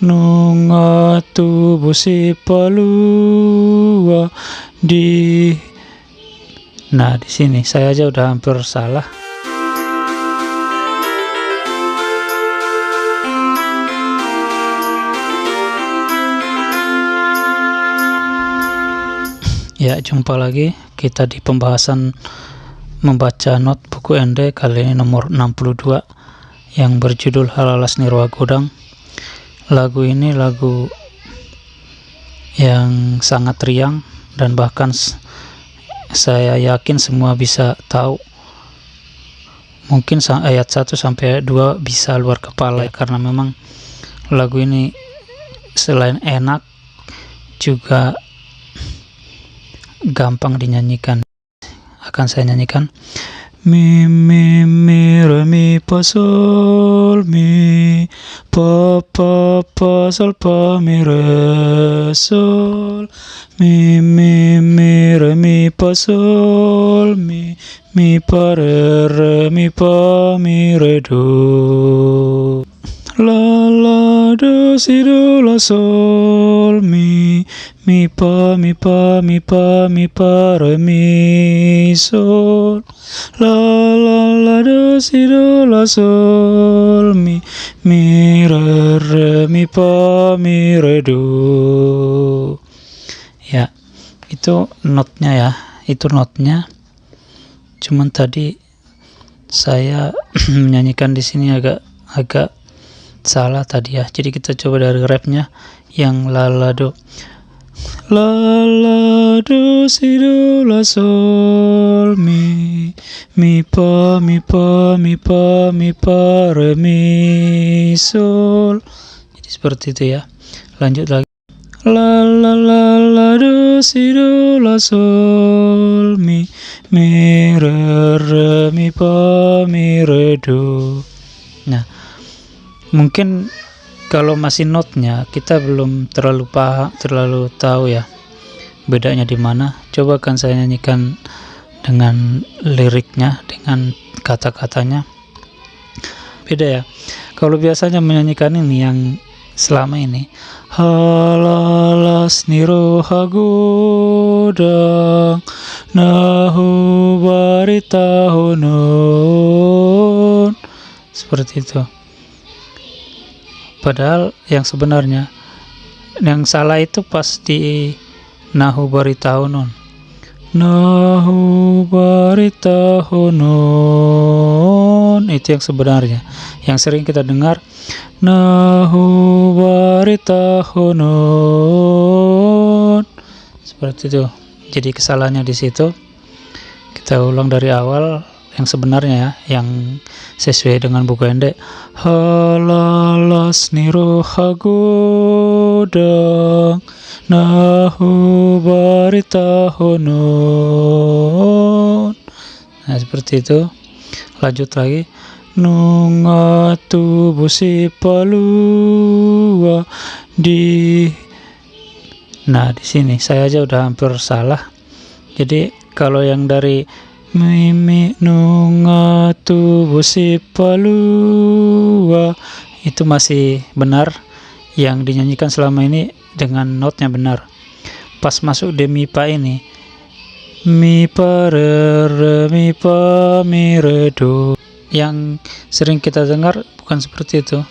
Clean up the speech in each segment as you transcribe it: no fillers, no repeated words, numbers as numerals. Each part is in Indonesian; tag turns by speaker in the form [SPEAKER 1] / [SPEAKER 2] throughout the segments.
[SPEAKER 1] nungatu busi palua di. Nah, di sini saya aja udah hampir salah. Ya, jumpa lagi kita di pembahasan membaca not buku Ende, kali ini nomor 62 yang berjudul Halalas Nirwa Godang. Lagu ini lagu yang sangat riang dan bahkan saya yakin semua bisa tahu. Mungkin ayat 1 sampai 2 bisa luar kepala karena memang lagu ini selain enak juga gampang dinyanyikan. Akan saya nyanyikan. Mi mi mi re mi pa sol mi pa pa pa sol pa mi re sol mi mi mi re mi pa sol mi pa re mi pa mi re do la la do si do la sol mi pa mi pa mi pa mi pa re mi sol la la la do si do la sol mi re mi pa mi re do. Ya, itu notnya ya, itu notnya. Cuman tadi saya menyanyikan di sini agak salah tadi ya. Jadi kita coba dari rapnya yang la la do. La la do si do la sol mi pa mi pa mi pa mi pa re mi sol. Jadi seperti itu ya. Lanjut lagi. La la la la do si do la sol mi re mi pa mi re do. Nah, mungkin kalau masih notnya kita belum terlalu tahu ya bedanya di mana. Coba kan saya nyanyikan dengan liriknya, dengan kata-katanya. Beda ya. Kalau biasanya menyanyikan ini yang selama ini halalas niro hagodang nahu baritahonon, seperti itu. Padahal yang sebenarnya yang salah itu pas di nahu baritahonon. Nahu baritahonon itu yang sebenarnya. Yang sering kita dengar nahu baritahonon. Seperti itu. Jadi kesalahannya di situ. Kita ulang dari awal. Yang sebenarnya ya, yang sesuai dengan buku Ende. Halalas niro hagodang nahu baritahonon. Nah, seperti itu. Lanjut lagi. Nungatu busi palua di. Nah, di sini saya aja udah hampir salah. Jadi kalau yang dari mi nungatu busi palua itu masih benar, yang dinyanyikan selama ini dengan notnya benar. Pas masuk di mi pa ini, mi pa re mi pa mi re do, yang sering kita dengar bukan seperti itu.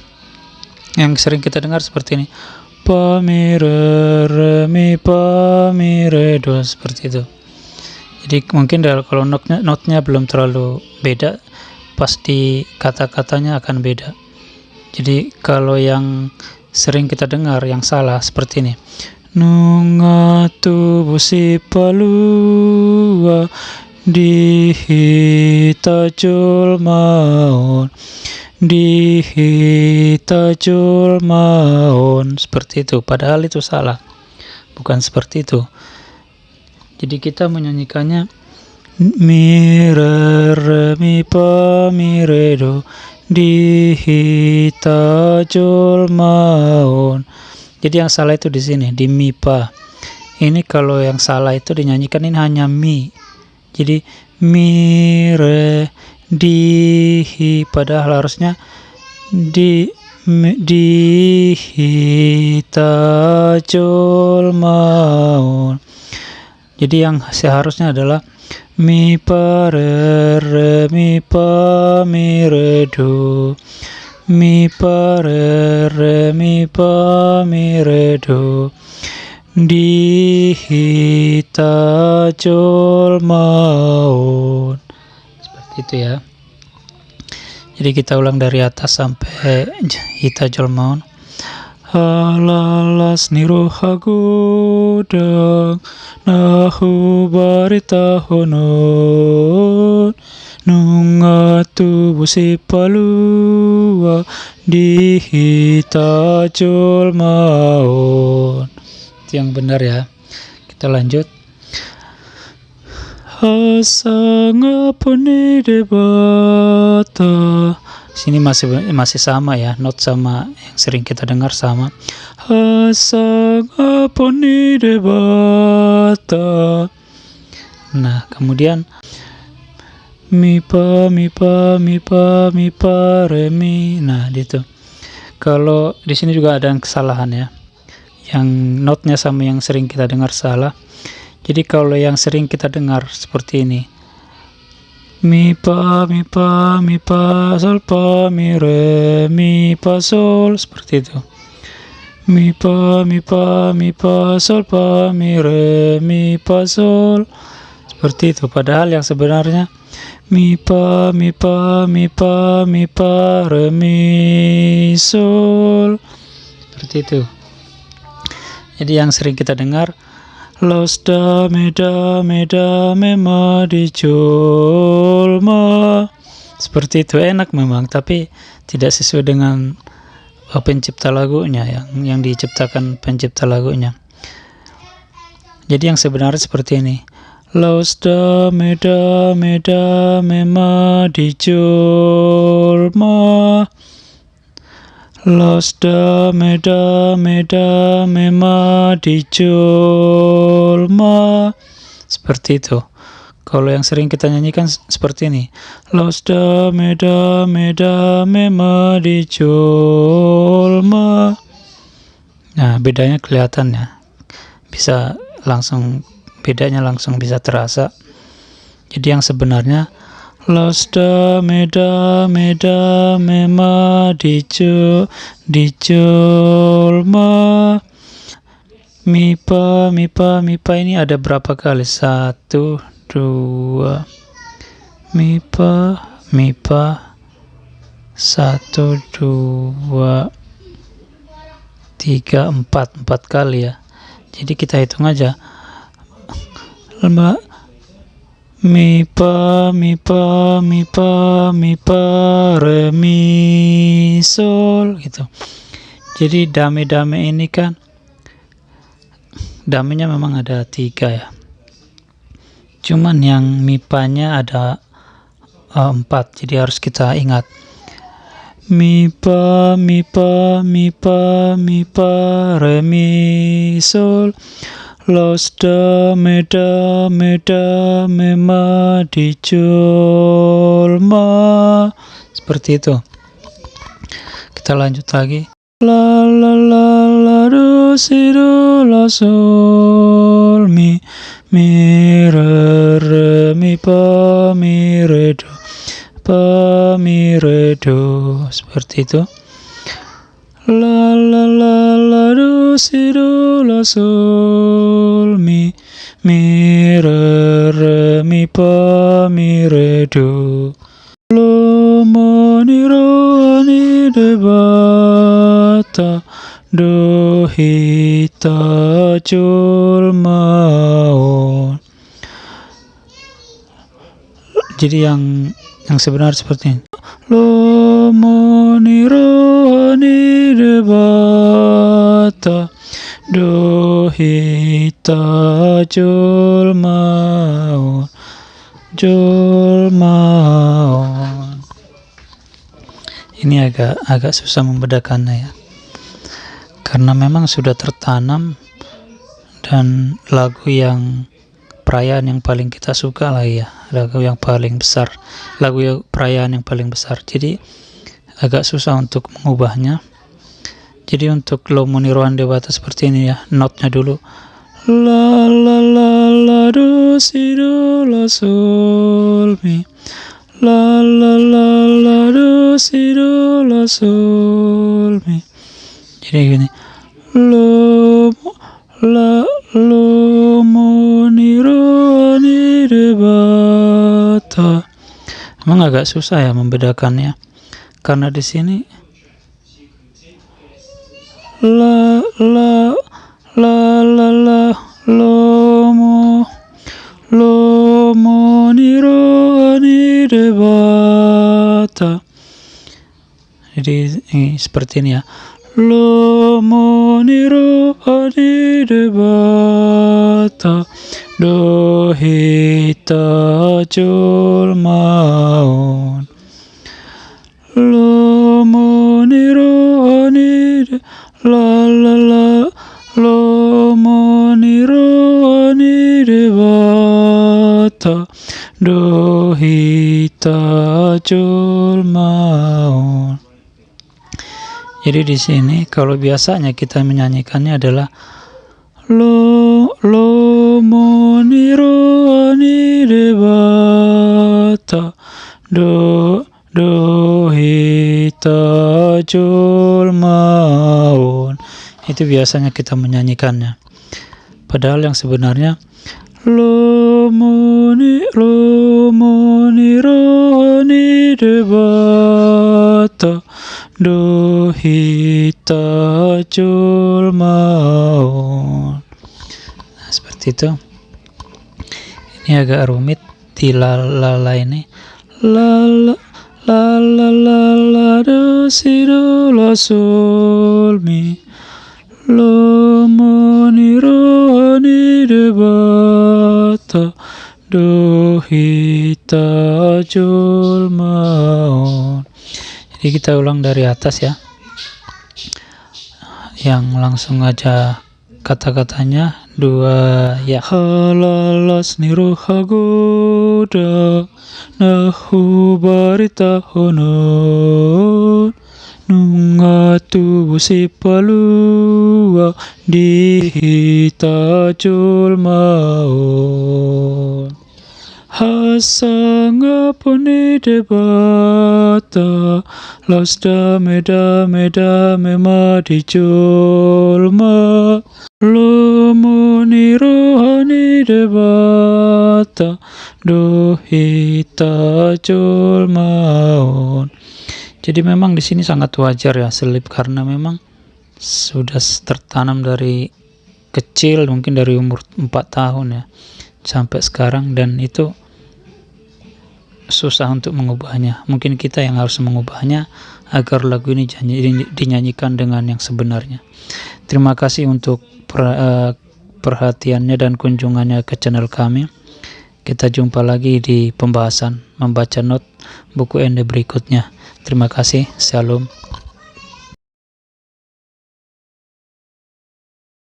[SPEAKER 1] Yang sering kita dengar seperti ini, pa mi re mi pa mi re do, seperti itu. Jadi mungkin kalau notnya belum terlalu beda, pas di kata-katanya akan beda. Jadi kalau yang sering kita dengar yang salah seperti ini. Nungatu busi palua dihitajul maun dihitajul maun, seperti itu. Padahal itu salah. Bukan seperti itu. Jadi kita menyanyikannya mi re mi pa mi re do dihitajul maun. Jadi yang salah itu di sini di mi pa. Ini kalau yang salah itu dinyanyikan ini hanya mi. Jadi mi re di hi, padahal harusnya di dihitajul maun. Jadi yang seharusnya adalah mi pa re mi pa mi re do, mi pa re mi pa mi re do, dihitajul maun. Seperti itu ya. Jadi kita ulang dari atas sampai hitajul maun. Halalas nirohagodang nahu baritahonon nungatu busipalua dihitajul maun. Itu yang benar ya. Kita lanjut. Hasangapuni debata. Sini masih sama ya, not sama yang sering kita dengar sama. Hasangapuni debata. Nah, kemudian mi pa re mi. Nah, gitu. Kalau di sini juga ada yang kesalahan ya. Yang notnya sama yang sering kita dengar salah. Jadi kalau yang sering kita dengar seperti ini, mi pa sol pa mi re mi pa sol, seperti itu. Mi pa sol pa mi re mi pa sol, seperti itu. Padahal yang sebenarnya mi pa re mi sol, seperti itu. Jadi yang sering kita dengar los da me ma di jol ma, seperti itu. Enak memang, tapi tidak sesuai dengan pencipta lagunya, yang diciptakan pencipta lagunya. Jadi yang sebenarnya seperti ini. Los da me ma di jol ma, los da me ma di jol ma, seperti itu. Kalau yang sering kita nyanyikan seperti ini, los da me ma di jol ma. Nah, bedanya kelihatan ya, bisa langsung, bedanya langsung bisa terasa. Jadi yang sebenarnya los da me ma di jol ma. Mi pa ini ada berapa kali? 1, 2. Mi pa 1, 2, 3, 4 kali ya. Jadi kita hitung aja. Mi pa re mi sol, gitu. Jadi dame ini kan damenya memang ada 3 ya. Cuman yang mi pa-nya ada 4. Jadi harus kita ingat. Mi pa re mi sol, los da me ma di jol ma, seperti itu. Kita lanjut lagi. La do si do la sol mi re mi pa mi re do, seperti itu. La do si do la sol mi re mi pa mi re do. Lo mo ni ro ni de bata do hitajul maun. Jadi yang sebenar seperti ini. Lo mo ni ro ni de bata do hitajul maun, jul maun. Ini agak susah membedakannya ya, karena memang sudah tertanam, dan lagu yang perayaan yang paling kita suka lah ya, lagu yang paling besar, lagu perayaan yang paling besar. Jadi agak susah untuk mengubahnya. Jadi untuk lo meniruan dewata seperti ini ya, notnya dulu la la la la do si do la sol mi, la la la la do si do la sol mi. Jadi gini, lo meniruan dewata. Emang agak susah ya membedakannya, karena di sini la la la la la lo moniruan dewata. Jadi ini seperti ini ya, lo moniruan dewata do hita jul maun, lo moniruan la la la lo moniruan dewata do hita jul maun. Jadi di sini kalau biasanya kita menyanyikannya adalah lo moniruan dewata do hita jul maun. Itu biasanya kita menyanyikannya. Padahal yang sebenarnya lo moniruan dewata do hita jul maun. Nah, seperti itu. Ini agak rumit di la ini. La la la la la la do si do la sol mi, lo moniruan dewata do hita jul maun. Jadi kita ulang dari atas ya, yang langsung aja kata-katanya dua ya. Halalas niru hagoda nahu barita honon nungatu busi palua di hita jul maun. Hasanga puni debata las dame ma di jul ma, lo moniruan debata do hita jul maun. Jadi memang di sini sangat wajar ya selip, karena memang sudah tertanam dari kecil, mungkin dari umur 4 tahun ya sampai sekarang, dan itu susah untuk mengubahnya. Mungkin kita yang harus mengubahnya agar lagu ini dinyanyikan dengan yang sebenarnya. Terima kasih untuk perhatiannya dan kunjungannya ke channel kami. Kita jumpa lagi di pembahasan membaca not buku Ende berikutnya. Terima kasih. Shalom.